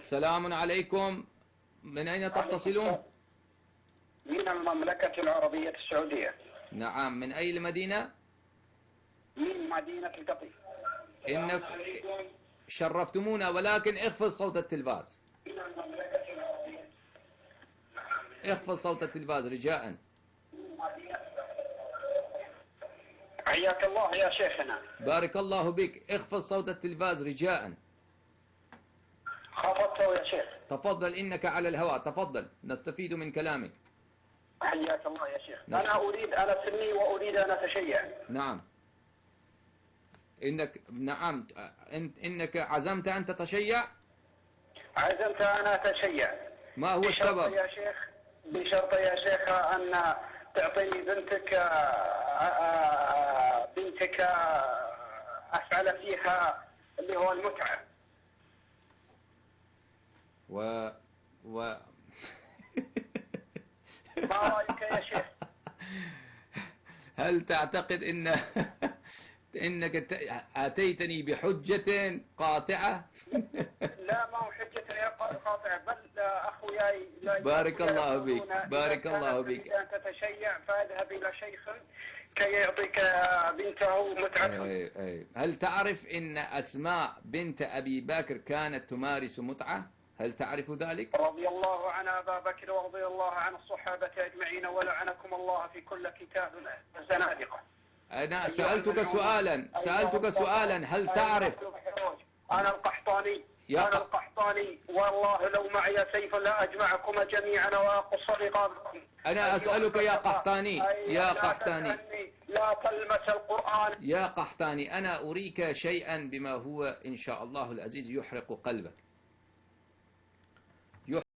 سلام عليكم. من أين تتصلون؟ من المملكة العربية السعودية. نعم، من أي المدينة؟ من مدينة القطيف. إنك شرفتمونا، ولكن اخفض صوت التلفاز. اخفض صوت التلفاز رجاء. حياك الله يا شيخنا. بارك الله بك، اخفض صوت التلفاز رجاء. خفضته يا شيخ. تفضل، إنك على الهواء، تفضل نستفيد من كلامك. حياك الله يا شيخ. أنا سني وأريد أن أتشيع. نعم. نعم، إنك عزمت أن تتشيع؟ عزمت أن أتشيع. ما هو السبب؟ بشرط يا شيخ أن تعطيني بنتك أفعل فيها اللي هو المتعة. ما رأيك يا شيخ؟ هل تعتقد إنك أتيتني بحجة قاطعة؟ لا، ما هو حجة قاطعة، بل أخوياي بارك الله بك، بارك الله بك. تريد أن تتشيع فاذهب إلى شيخ كي يعطيك بنته متعة. هل تعرف إن أسماء بنت أبي بكر كانت تمارس متعة؟ هل تعرف ذلك؟ رضي الله عن أبا بكر ورضي الله عن الصحابة أجمعين ولعنكم الله في كل كتاب الزنادقة. أنا سألتك سؤالا هل تعرف؟ أنا القحطاني والله لو معي سيف لا أجمعكم جميعا وأقص رقابكم. أنا أسألك يا قحطاني، لا تلمس القرآن يا قحطاني، أنا أريك شيئا بما هو إن شاء الله العزيز يحرق قلبك.